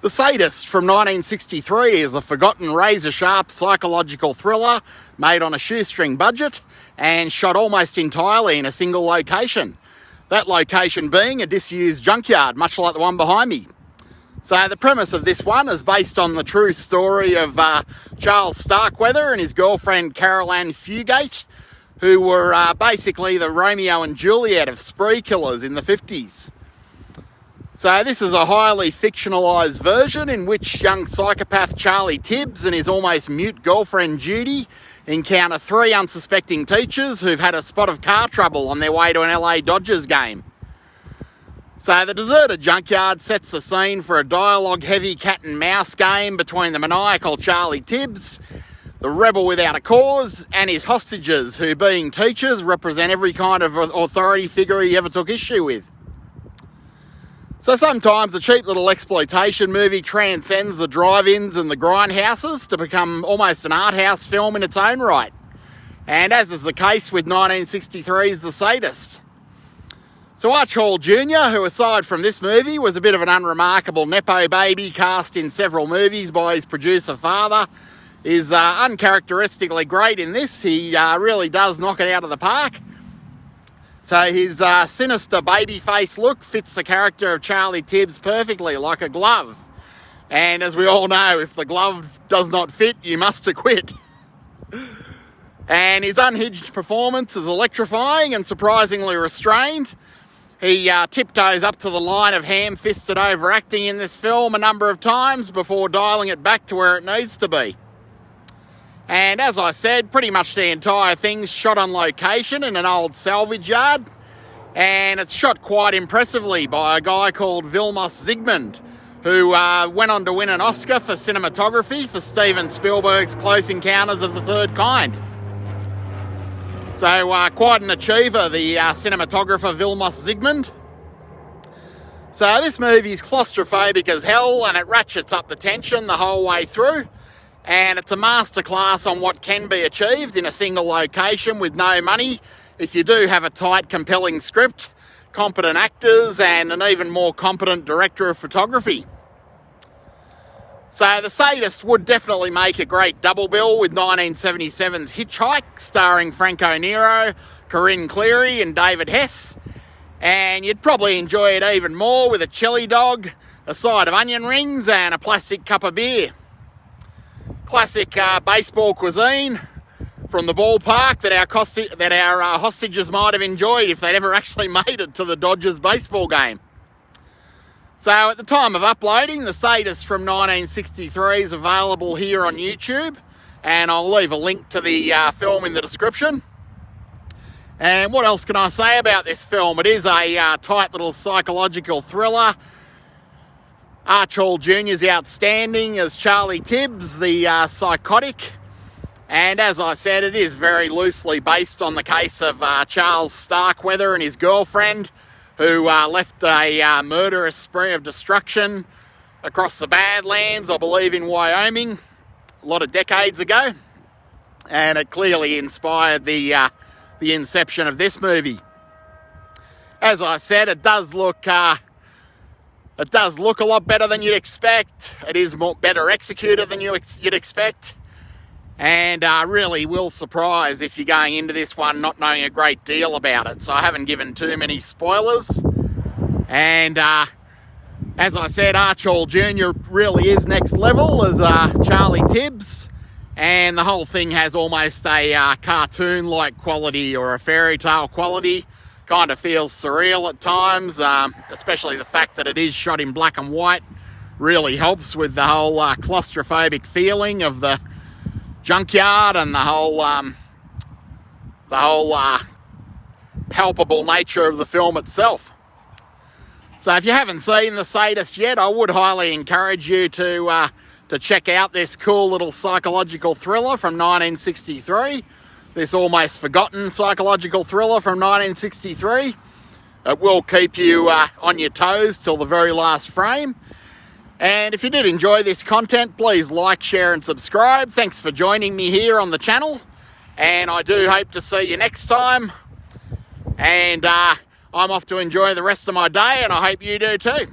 The Sadist from 1963 is a forgotten razor-sharp psychological thriller made on a shoestring budget and shot almost entirely in a single location. That location being a disused junkyard, much like the one behind me. So the premise of this one is based on the true story of Charles Starkweather and his girlfriend Carol Ann Fugate, who were basically the Romeo and Juliet of spree killers in the 50s. So this is a highly fictionalised version in which young psychopath Charlie Tibbs and his almost mute girlfriend Judy encounter three unsuspecting teachers who've had a spot of car trouble on their way to an LA Dodgers game. So the deserted junkyard sets the scene for a dialogue-heavy cat and mouse game between the maniacal Charlie Tibbs, the rebel without a cause, and his hostages, who, being teachers, represent every kind of authority figure he ever took issue with. So sometimes a cheap little exploitation movie transcends the drive-ins and the grindhouses to become almost an art house film in its own right. And as is the case with 1963's The Sadist. So Arch Hall Jr., who aside from this movie was a bit of an unremarkable nepo baby cast in several movies by his producer father, is uncharacteristically great in this. He really does knock it out of the park. So his sinister babyface look fits the character of Charlie Tibbs perfectly, like a glove. And as we all know, if the glove does not fit, you must acquit. And his unhinged performance is electrifying and surprisingly restrained. He tiptoes up to the line of ham-fisted overacting in this film a number of times before dialing it back to where it needs to be. And as I said, pretty much the entire thing's shot on location in an old salvage yard, and it's shot quite impressively by a guy called Vilmos Zsigmond, who went on to win an Oscar for cinematography for Steven Spielberg's Close Encounters of the Third Kind. So quite an achiever, the cinematographer Vilmos Zsigmond. So this movie's claustrophobic as hell, and it ratchets up the tension the whole way through. And it's a masterclass on what can be achieved in a single location with no money if you do have a tight, compelling script, competent actors, and an even more competent director of photography. So The Sadist would definitely make a great double bill with 1977's Hitchhike, starring Franco Nero, Corinne Cleary and David Hess. And you'd probably enjoy it even more with a chili dog, a side of onion rings, and a plastic cup of beer. Classic baseball cuisine from the ballpark that our hostages might have enjoyed if they'd ever actually made it to the Dodgers baseball game. So at the time of uploading, The Sadist from 1963 is available here on YouTube, and I'll leave a link to the film in the description. And what else can I say about this film? It is a tight little psychological thriller. Arch Hall Jr. is outstanding as Charlie Tibbs, the psychotic. And as I said, it is very loosely based on the case of Charles Starkweather and his girlfriend, who left a murderous spree of destruction across the Badlands, I believe in Wyoming, a lot of decades ago. And it clearly inspired the inception of this movie. As I said, it does look a lot better than you'd expect. It is better executed than you'd expect. And really will surprise if you're going into this one not knowing a great deal about it. So I haven't given too many spoilers. And as I said, Arch Hall Jr. really is next level as Charlie Tibbs. And the whole thing has almost a cartoon-like quality or a fairy tale quality. Kind of feels surreal at times, especially the fact that it is shot in black and white really helps with the whole claustrophobic feeling of the junkyard and the whole palpable nature of the film itself. So if you haven't seen The Sadist yet, I would highly encourage you to check out this cool little psychological thriller from 1963. This almost forgotten psychological thriller from 1963. It will keep you on your toes till the very last frame. And if you did enjoy this content, please like, share and subscribe. Thanks for joining me here on the channel. And I do hope to see you next time. And I'm off to enjoy the rest of my day, and I hope you do too.